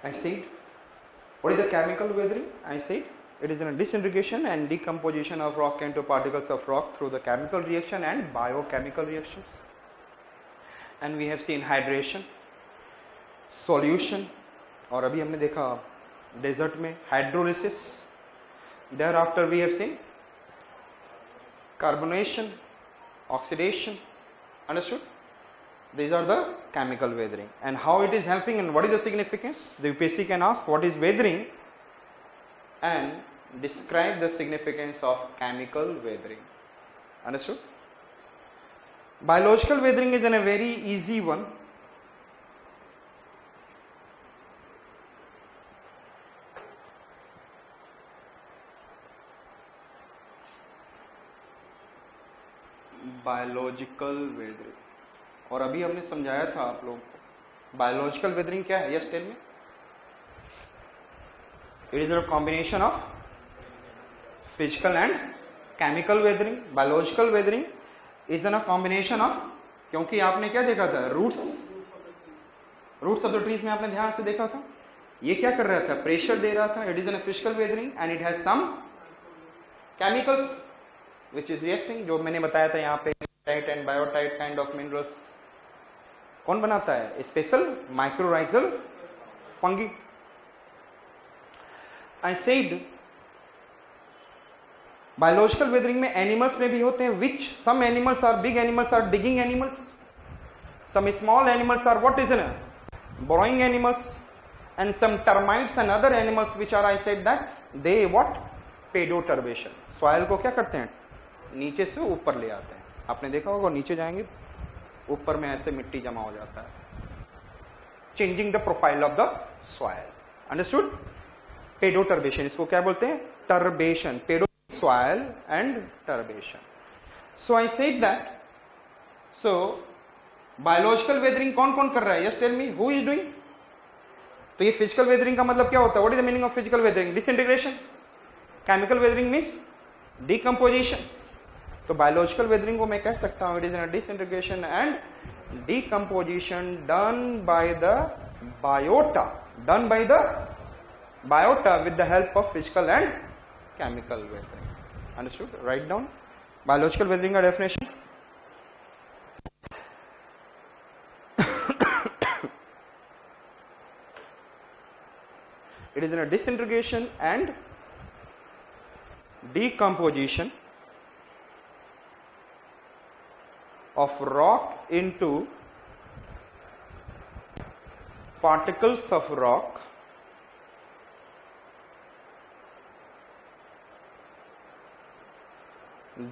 I said, what is the chemical weathering? I said, it is a disintegration and decomposition of rock into particles of rock through the chemical reaction and biochemical reactions. And we have seen hydration, solution, और अभी हमने देखा desert में hydrolysis. Thereafter we have seen carbonation, oxidation. Understood? These are the chemical weathering and how it is helping and what is the significance. The UPSC can ask what is weathering and describe the significance of chemical weathering. Understood? Biological weathering is a very easy one. Biological weathering, और अभी हमने समझाया था आप लोगों को biological weathering क्या है. Yes tell me. It is a combination of physical and chemical weathering. Biological weathering is a combination of, क्योंकि आपने क्या देखा था, रूट्स ऑफ द ट्रीज में आपने ध्यान से देखा था, ये क्या कर रहा था, प्रेशर दे रहा था. It is an physical weathering and it has some chemicals which is reacting, जो मैंने बताया था यहाँ पे tight and biotite kind of minerals कौन बनाता है, special mycorrhizal fungi. I said biological weathering में एनिमल्स में भी होते हैं, which some animals are big animals are digging animals, some small animals are what is in burrowing animals, and some termites and other animals which are, I said that they what, pedoturbation. Soil को क्या करते हैं, नीचे से ऊपर ले आते हैं. आपने देखा होगा नीचे जाएंगे ऊपर में ऐसे मिट्टी जमा हो जाता है, changing the profile of the soil. Understood? Pedoturbation, इसको क्या बोलते हैं, turbation. Pedo soil and turbation. So I said that, so biological weathering कौन कौन कर रहा है, yes tell me, who is doing. तो ये फिजिकल वेदरिंग का मतलब क्या होता है, what is the meaning of physical weathering, disintegration. Chemical weathering means decomposition. तो बायोलॉजिकल वेदरिंग को मैं कह सकता हूं, it is N disintegration and decomposition done by the biota with the help of physical and chemical weathering. Understood? Write down biological weathering का definition. It is a disintegration and decomposition of rock into particles of rock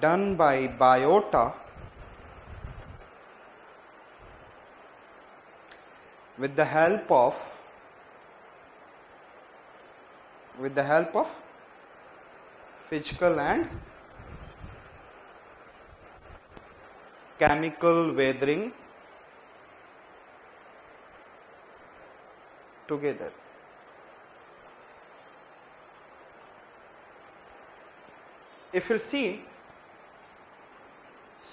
done by biota with the help of physical and chemical weathering together. If you see,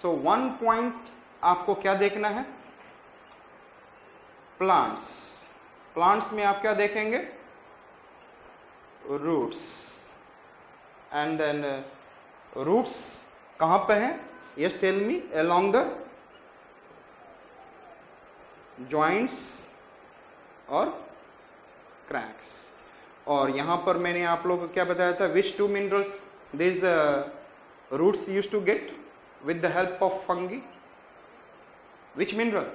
so one point आपको क्या देखना है, plants में आप क्या देखेंगे, roots. And then roots कहां पे हैं, yes tell me, along the joints और cracks. और यहां पर मैंने आप लोगों को क्या बताया था, which two minerals these roots used to get with the help of fungi, which mineral,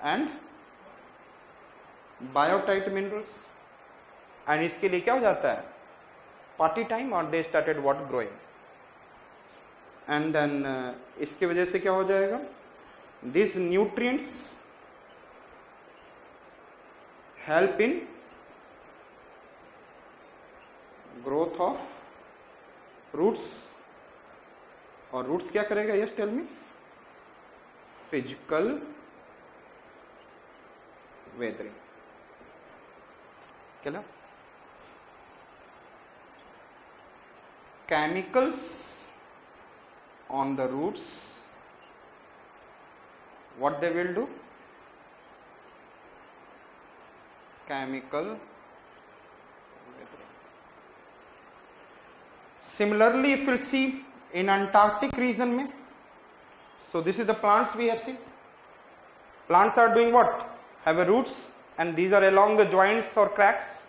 and biotite minerals. and इसके लिए क्या हो जाता है, party time, और they started what growing. and then इसके वजह से क्या हो जाएगा, these nutrients help in growth of roots. और roots क्या करेगा, yes tell me, physical weathering. क्या chemicals on the roots, what they will do, chemical weathering. Similarly, if you'll see in Antarctic region mein, so this is the plants we have seen. Plants are doing what? Have a roots, and these are along the joints or cracks,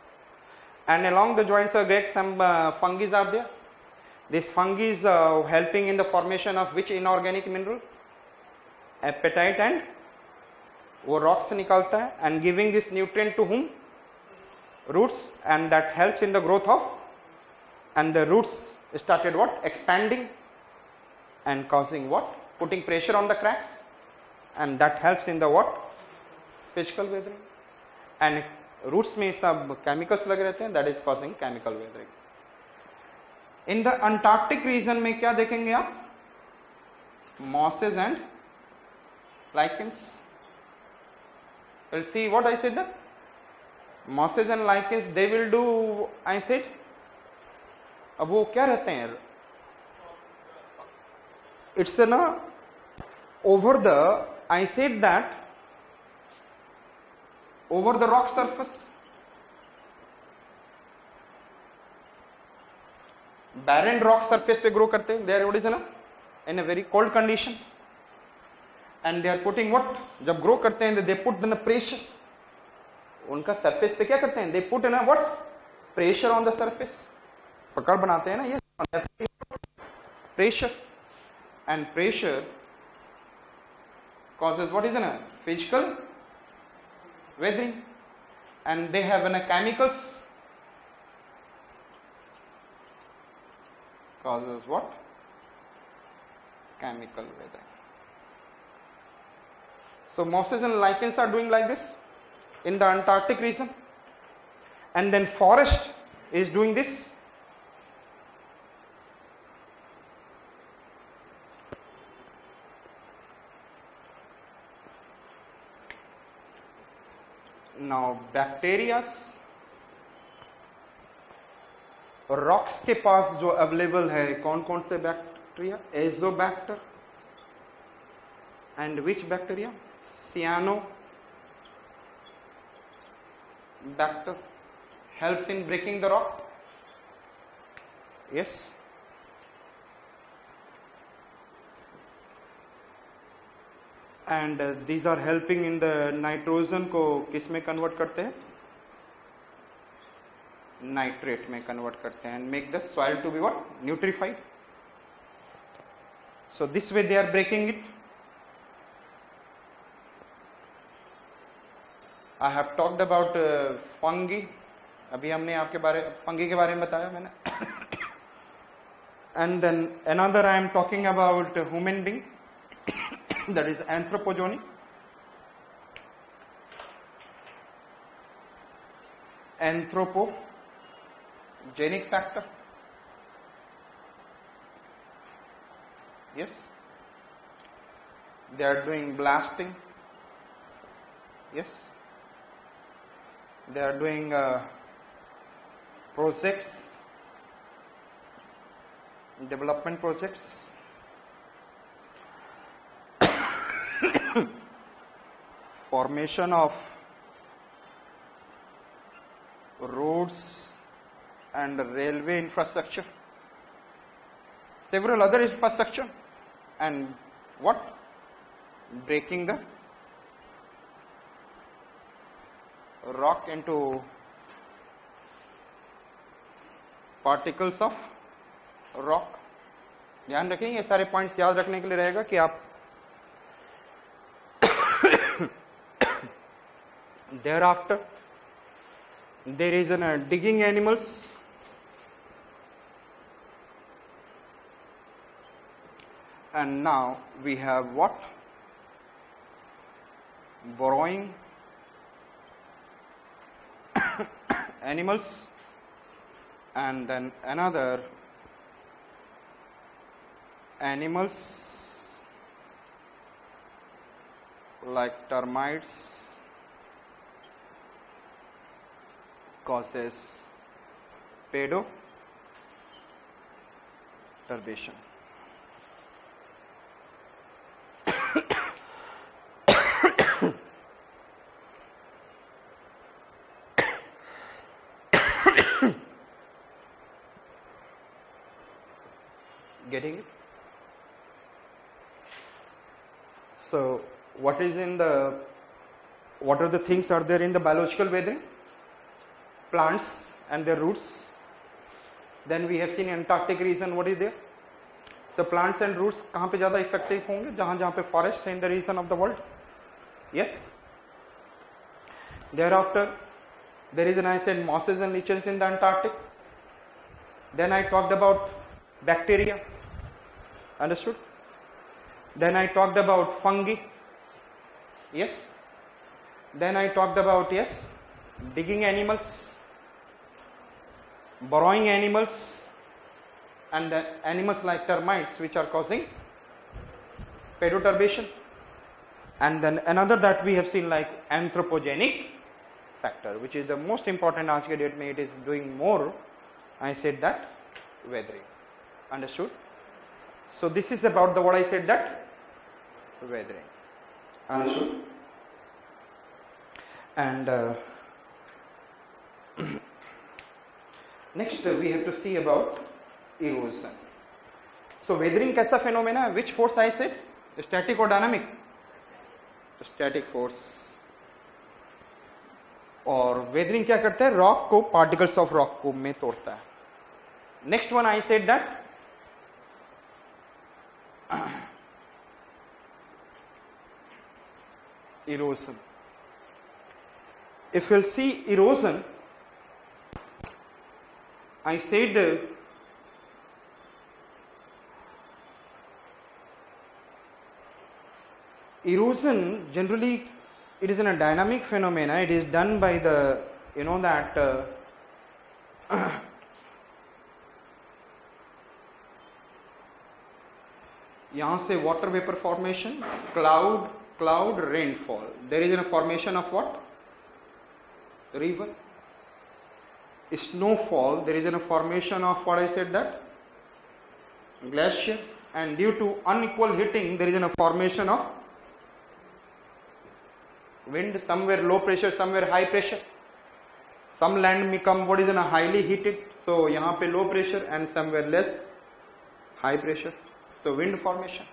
and along the joints or cracks some fungi are there. This fungi is helping in the formation of which inorganic mineral? Apatite, and वो rock से निकालता है and giving this nutrient to whom? Roots, and that helps in the growth of, and the roots started what? Expanding and causing what? Putting pressure on the cracks, and that helps in the what? Physical weathering. And roots में सब chemicals लगे रहते हैं, that is causing chemical weathering. In the Antarctic region में क्या देखेंगे आप? Mosses and lichens. We'll see what I said that mosses and lichens, they will do, I said, अब वो क्या रहते हैं? It's na over the, I said that over the rock surface. Barren rock surface पे grow करते हैं. They are what is na in a very cold condition. And they are putting what? जब grow करते हैं, they put in the pressure. उनका surface पे क्या करते हैं? They put in a what? Pressure on the surface. पकड़ बनाते हैं ना ये. Pressure. And pressure causes what is in a physical weathering. And they have in a chemicals causes what? Chemical weathering. So mosses and lichens are doing like this in the Antarctic region, and then forest is doing this. Now bacterias, rocks के पास जो available है कौन कौन से bacteria? Azobacter, and which bacteria? Cyanobacter helps in breaking the rock. Yes. And these are helping in the nitrogen को किस में convert करते हैं? Nitrate में convert करते हैं and make the soil to be what? Nutrified. So this way they are breaking it. I have talked about fungi. अभी हमने आपके बारे fungi के बारे में बताया मैंने. And then another I am talking about human being. That is anthropogeny. Anthropogenic factor. Yes. They are doing blasting. Yes. They are doing projects, development projects. Formation of roads and railway infrastructure, several other infrastructure, and what? Breaking the rock into particles of rock. ध्यान रखें, ये सारे points याद रखने के लिए रहेगा कि आप thereafter there is a digging animals, and now we have what? Burrowing animals, and then another animals like termites causes pedoturbation. Getting it? So what are the things are there in the biological weathering? Plants and their roots. Then we have seen Antarctic region. What is there? So plants and roots कहाँ पे ज़्यादा effective होंगे? जहाँ पे forest in the region of the world. Yes. Thereafter, there is an I said mosses and lichens in the Antarctic. Then I talked about bacteria. Understood? Then I talked about fungi. Yes. Then I talked about digging animals, burrowing animals, and animals like termites which are causing pedoturbation. And then another that we have seen like anthropogenic factor, which is the most important आज के date में it is doing more. I said that weathering. Understood? So this is about the what I said that weathering. Understood? And next we have to see about erosion. So weathering कैसा phenomena है? Which force I said? Static or dynamic? Static force. और weathering क्या करता है? Rock को particles of rock को में तोड़ता है. Next one I said that erosion. If you'll see erosion, I said erosion generally it is in a dynamic phenomena. It is done by the that यहाँ से water vapor formation, cloud rainfall. There is a formation of what? River. Snowfall. There is a formation of what I said that? Glacier. And due to unequal heating, there is a formation of wind. Somewhere low pressure, somewhere high pressure. Some land become what is in a highly heated. So यहाँ पे low pressure and somewhere less high pressure. So wind formation.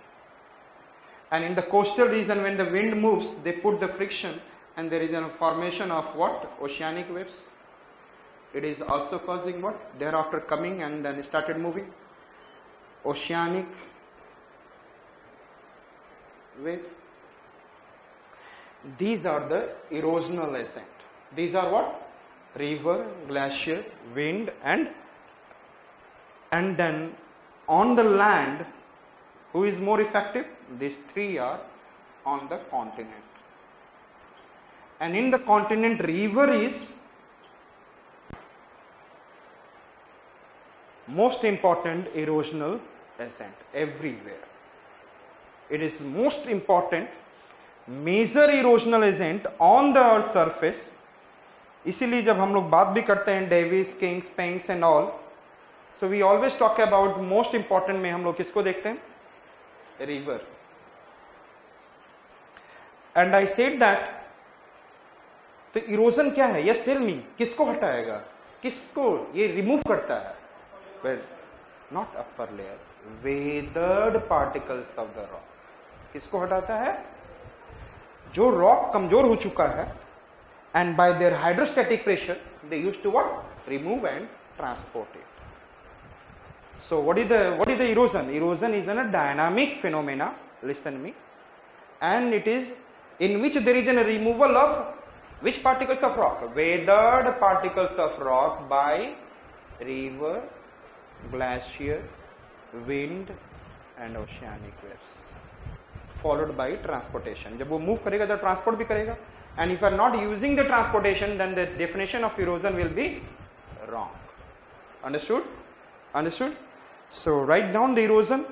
And in the coastal region, when the wind moves, they put the friction and there is a formation of what? Oceanic waves. It is also causing what? Thereafter coming and then started moving. Oceanic wave. These are the erosional ascent. These are what? River, glacier, wind and then on the land, who is more effective? These three are on the continent. And in the continent, river is most important erosional ascent everywhere. It is most important major erosional ascent on the earth surface. इसीलिए जब हम लोग बात भी करते हैं Davis, Kings, Pencks and all, so we always talk about most important में हम लोग किसको देखते हैं? River. And I said that तो इरोजन क्या है? यस टेल मी, किसको हटाएगा? किसको ये रिमूव करता है? Well, not upper layer, weathered particles of the rock. किसको हटाता है? जो रॉक कमजोर हो चुका है, and by their hydrostatic pressure they used to what? Remove and transport it. So what is the erosion? Erosion is a dynamic phenomena, listen me, and it is in which there is a removal of which particles of rock? Weathered particles of rock by river, glacier, wind and oceanic waves, followed by transportation. जब वो move करेगा तो transport भी करेगा. And if you are not using the transportation, then the definition of erosion will be wrong. Understood? Understood? So write down the erosion.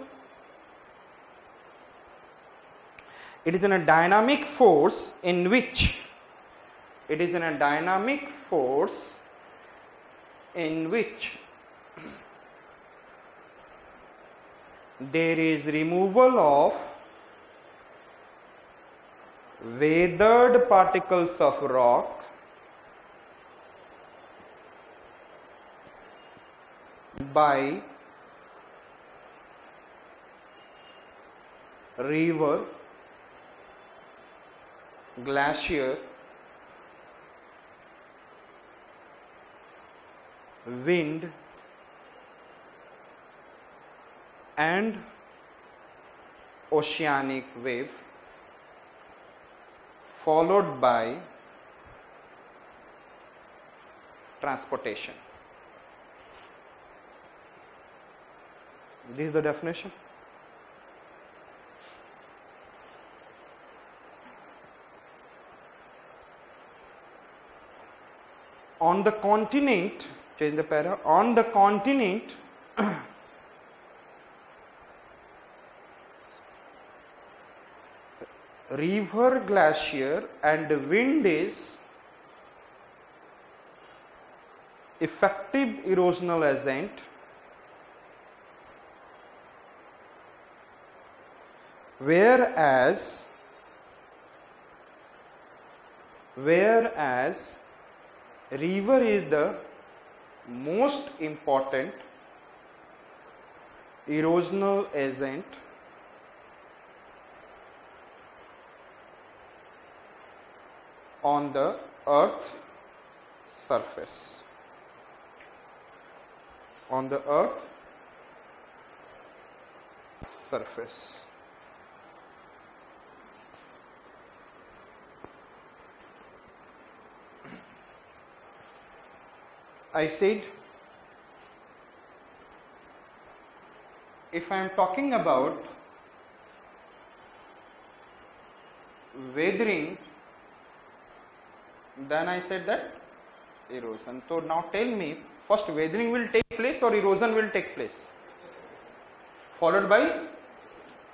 It is in a dynamic force in which there is removal of weathered particles of rock by river, glacier, wind, and oceanic wave, followed by transportation. This is the definition. On the continent, change the para, on the continent, river, glacier and wind is effective erosional agent whereas river is the most important erosional agent on the earth surface. On the earth surface. I said, if I am talking about weathering, then I said that erosion. So now tell me, first weathering will take place or erosion will take place? Followed by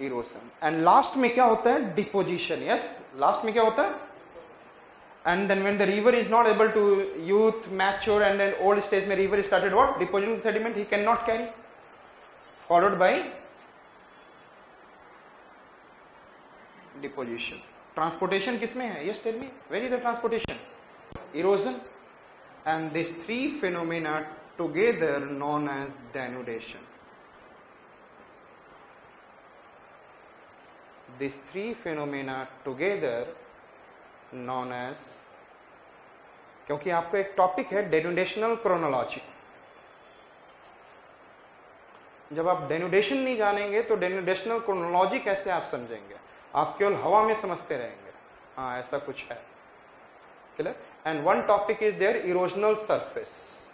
erosion. And last में क्या होता है? Deposition. Yes, last में क्या होता है? And then when the river is not able to youth, mature and then old stage में river started what? Depositing sediment he cannot carry. Followed by deposition. Transportation किसमें है? Yes, tell me. Where is the transportation? Erosion. And these three phenomena together known as denudation. These three phenomena together known as, क्योंकि आपको एक topic है डेनुडेशनल chronology. जब आप denudation नहीं जानेंगे तो डेनुडेशनल क्रोनोलॉजी कैसे आप समझेंगे? आप केवल हवा में समझते रहेंगे. हाँ, ऐसा कुछ है. Clear? And one topic is there, erosional surface.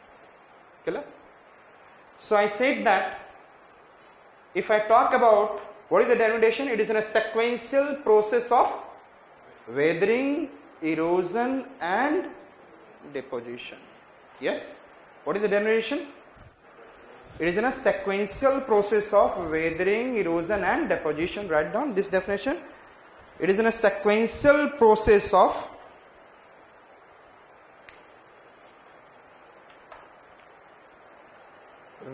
Clear? So I said that if I talk about what is the denudation, it is in a sequential process of weathering, erosion and deposition. Yes? What is the denudation? It is in a sequential process of weathering, erosion and deposition. Write down this definition. It is in a sequential process of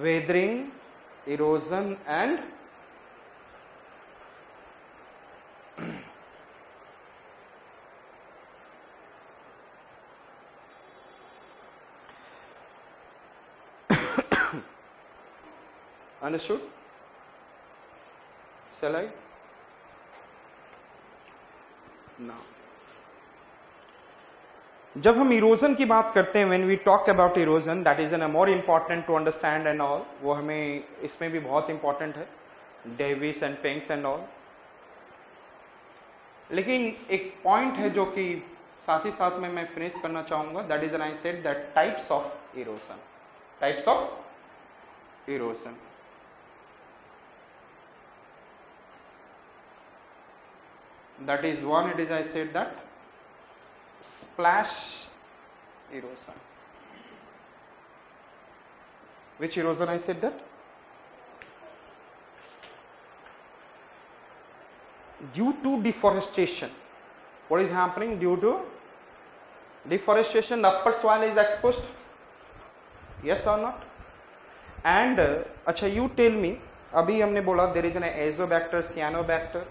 weathering, erosion and understood? Shall I? Now, जब हम erosion की बात करते हैं, when we talk about erosion, that is more important to understand and all, वो हमें इसमें भी बहुत important है, डेविस एंड पेंक्स एंड ऑल. लेकिन एक पॉइंट है जो कि साथ ही साथ में मैं फिनिश करना चाहूंगा, that is I said that types of erosion. Types of erosion. That is one, it is I said that splash erosion. Which erosion I said that? Due to deforestation. What is happening due to deforestation? The upper soil is exposed. Yes or not? And अच्छा, you tell me, अभी हमने बोला there is an azobacter, cyanobacter.